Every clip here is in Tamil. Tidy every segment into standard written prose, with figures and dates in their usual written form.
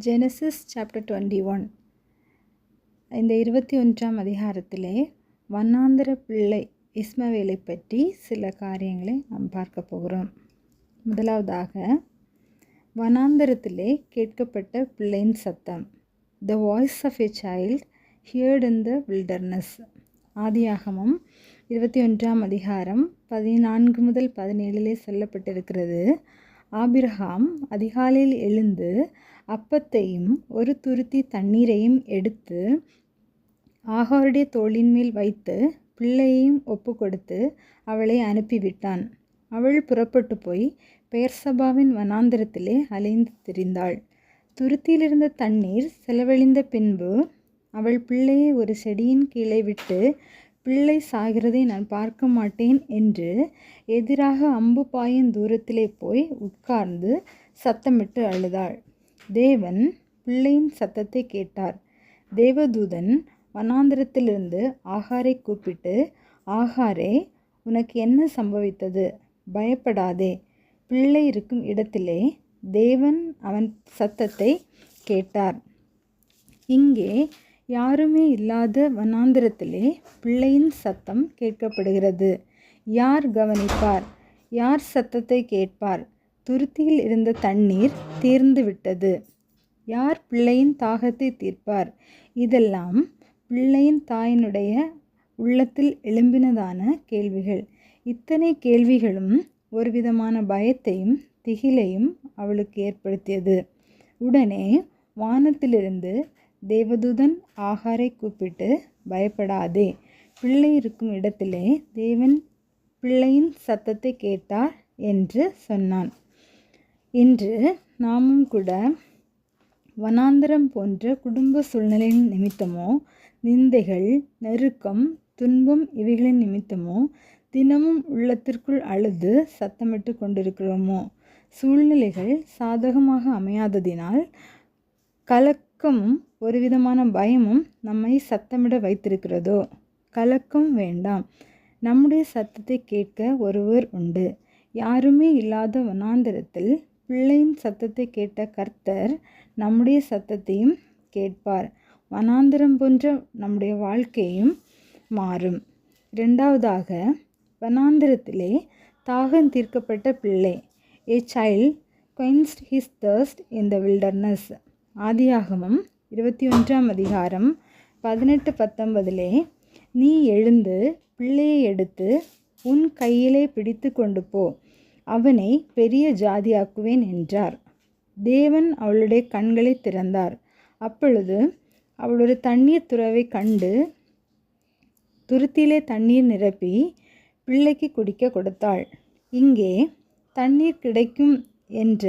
Genesis chapter 21. இந்த 21ஆம் அதிகாரத்திலே வனாந்தர பிள்ளை இஸ்மவேலை பற்றி சில காரியங்களை நாம் பார்க்க போகிறோம். முதலாவதாக, வனாந்தரத்திலே கேட்கப்பட்ட பிள்ளையின் சத்தம். The voice of a child heard in the wilderness. ஆதியாகமம் 21ஆம் அதிகாரம் 14 முதல் 17 சொல்லப்பட்டிருக்கிறது. ஆபிரகாம் அதிகாலையில் எழுந்து அப்பத்தையும் ஒரு துருத்தி தண்ணீரையும் எடுத்து ஆகாருடைய தோளின் மேல் வைத்து பிள்ளையையும் ஒப்பு கொடுத்து அவளை அனுப்பிவிட்டான். அவள் புறப்பட்டு போய் பெயர்சபாவின் வனாந்தரத்திலே அலைந்து திரிந்தாள். துருத்தியிலிருந்த தண்ணீர் செலவழிந்த பின்பு அவள் பிள்ளையை ஒரு செடியின் கீழே விட்டு, பிள்ளை சாகிறதை நான் பார்க்க மாட்டேன் என்று எதிராக அம்பு பாயும் தூரத்திலே போய் உட்கார்ந்து சத்தமிட்டு அழுதாள். தேவன் பிள்ளையின் சத்தத்தை கேட்டார். தேவதூதன் வனாந்தரத்திலிருந்து ஆகாரை கூப்பிட்டு, ஆகாரே, உனக்கு என்ன சம்பவித்தது? பயப்படாதே. பிள்ளை இருக்கும் இடத்திலே தேவன் அவன் சத்தத்தை கேட்டார். இங்கே யாருமே இல்லாத வனாந்தரத்திலே பிள்ளையின் சத்தம் கேட்கப்படுகிறது. யார் கவனிப்பார்? யார் சத்தத்தை கேட்பார்? துருத்தியில் இருந்த தண்ணீர் தீர்ந்து விட்டது. யார் பிள்ளையின் தாகத்தை தீர்ப்பார்? இதெல்லாம் பிள்ளையின் தாயினுடைய உள்ளத்தில் எழும்பினதான கேள்விகள். இத்தனை கேள்விகளும் ஒரு விதமான பயத்தையும் திகிலையும் அவளுக்கு ஏற்படுத்தியது. உடனே வானத்திலிருந்து தேவதூதன் ஆகாரை கூப்பிட்டு, பயப்படாதே, பிள்ளை இருக்கும் இடத்திலே தேவன் பிள்ளையின் சத்தத்தை கேட்டார் என்று சொன்னான். இன்று நாமும் கூட வனாந்தரம் போன்ற குடும்ப சூழ்நிலையின் நிமித்தமோ, நிந்தைகள், நெருக்கம், துன்பம் இவைகளின் நிமித்தமோ தினமும் உள்ளத்திற்குள் அழுது சத்தமிட்டு கொண்டிருக்கிறோமோ? சூழ்நிலைகள் சாதகமாக அமையாததினால் கலக்கமும் ஒரு விதமான பயமும் நம்மை சத்தமிட வைத்திருக்கிறதோ? கலக்கம் வேண்டாம். நம்முடைய சத்தத்தை கேட்க ஒருவர் உண்டு. யாருமே இல்லாத வனாந்தரத்தில் பிள்ளையின் சத்தத்தை கேட்ட கர்த்தர் நம்முடைய சத்தத்தையும் கேட்பார். வனாந்தரம் போன்ற நம்முடைய வாழ்க்கையும் மாறும். இரண்டாவதாக, வனாந்தரத்திலே தாகம் தீர்க்கப்பட்ட பிள்ளை. A child quenched his thirst in the wilderness. ஆதியாகமம் 21ஆம் அதிகாரம் 18-19 நீ எழுந்து பிள்ளையை எடுத்து உன் கையிலே பிடித்து கொண்டு போ, அவனை பெரிய ஜாதியாக்குவேன் என்றார். தேவன் அவளுடைய கண்களை திறந்தார். அப்பொழுது அவள் ஒரு தண்ணீர் துறவை கண்டு துருத்தியிலே தண்ணீர் நிரப்பி பிள்ளைக்கு குடிக்க கொடுத்தாள். இங்கே தண்ணீர் கிடைக்கும் என்ற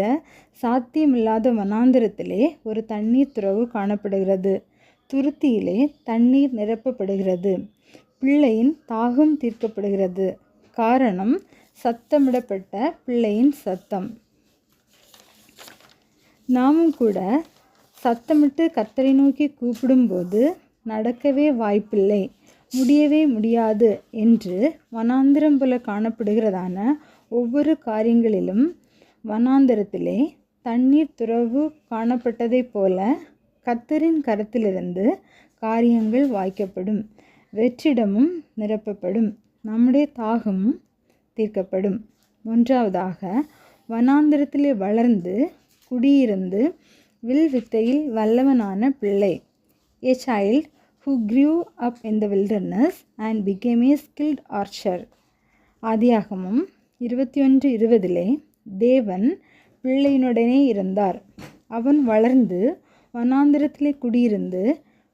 சாத்தியமில்லாத வனாந்தரத்திலே ஒரு தண்ணீர் துறவு காணப்படுகிறது. துருத்தியிலே தண்ணீர் நிரப்பப்படுகிறது. பிள்ளையின் தாகம் தீர்க்கப்படுகிறது. காரணம், சத்தமிடப்பட்ட பிள்ளையின் சத்தம். நாமும் கூட சத்தமிட்டு கர்த்தரை நோக்கி கூப்பிடும்போது நடக்கவே வாய்ப்பில்லை, முடியவே முடியாது என்று வனாந்திரம் போல காணப்படுகிறதான ஒவ்வொரு காரியங்களிலும் வனாந்தரத்திலே தண்ணீர் துறவு காணப்பட்டதை போல கர்த்தரின் கரத்திலிருந்து காரியங்கள் வாய்க்கப்படும். வெற்றிடமும் நிரப்பப்படும். நம்முடைய தாகமும் தீர்க்கப்படும். மூன்றாவதாக, வனாந்தரத்திலே வளர்ந்து குடியிருந்து வில் வித்தையில் வல்லவனான பிள்ளை. A child who grew up in the wilderness and became a skilled archer. ஆதியாகமம் 21:20 தேவன் பிள்ளையினுடனே இருந்தார். அவன் வளர்ந்து வனாந்தரத்திலே குடியிருந்து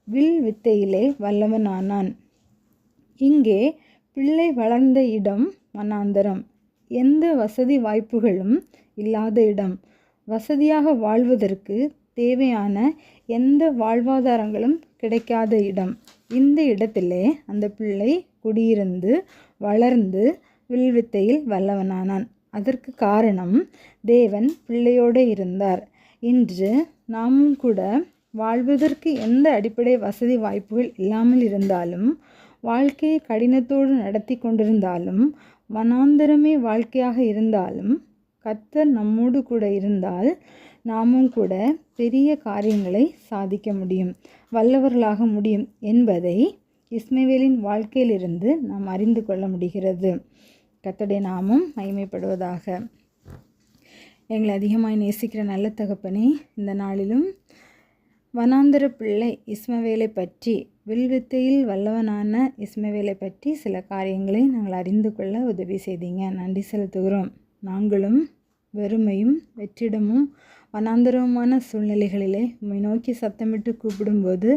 வில் வித்தையிலே வல்லவனானான். இங்கே பிள்ளை வளர்ந்த இடம் வனாந்தரம். எந்த வசதி வாய்ப்புகளும் இல்லாத இடம். வசதியாக வாழ்வதற்கு தேவையான எந்த வாழ்வாதாரங்களும் கிடைக்காத இடம். இந்த இடத்திலே அந்த பிள்ளை குடியிருந்து வளர்ந்து வில்வித்தையில் வல்லவனானான். அதற்கு காரணம், தேவன் பிள்ளையோடு இருந்தார். இன்று நாமும் கூட வாழ்வதற்கு எந்த அடிப்படை வசதி வாய்ப்புகள் இல்லாமல் இருந்தாலும், வாழ்க்கையை கடினத்தோடு நடத்தி கொண்டிருந்தாலும், வனாந்தரமே வாழ்க்கையாக இருந்தாலும், கர்த்தர் நம்மோடு கூட இருந்தால் நாமும் கூட பெரிய காரியங்களை சாதிக்க முடியும், வல்லவர்களாக முடியும் என்பதை இஸ்மவேலின் வாழ்க்கையிலிருந்து நாம் அறிந்து கொள்ள முடிகிறது. கர்த்தருடைய நாமம் மகிமைப்படுவதாக. எங்களை அதிகமாய் நேசிக்கிற நல்ல தகப்பனே, இந்த நாளிலும் வனாந்தர பிள்ளை இஸ்மவேலை பற்றி, வில்வித்தையில் வல்லவனான இஸ்மவேலை பற்றி சில காரியங்களை நாங்கள் அறிந்து கொள்ள உதவி செய்தீங்க. நன்றி செலுத்துகிறோம். நாங்களும் வெறுமையும் வெற்றிடமும் வனாந்தரமான சூழ்நிலைகளிலே உம்மை நோக்கி சத்தமிட்டு கூப்பிடும்போது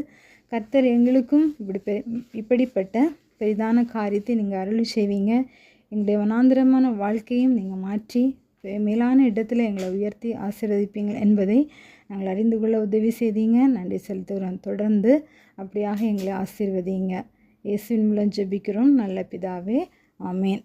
கர்த்தர் எங்களுக்கும் இப்படிப்பட்ட பெரிதான காரியத்தை நீங்கள் அருளி செய்வீங்க. எங்களுடைய வனாந்தரமான வாழ்க்கையும் நீங்கள் மாற்றி மேலான இடத்துல எங்களை உயர்த்தி ஆசீர்வதிப்பீங்க என்பதை நாங்கள் அறிந்து கொள்ள உதவி செய்தீங்க. நன்றி செலுத்துகிறோம். தொடர்ந்து அப்படியாக எங்களை ஆசீர்வதிங்க. இயேசுவின் மூலம் ஜெபிக்கிறோம் நல்ல பிதாவே, ஆமேன்.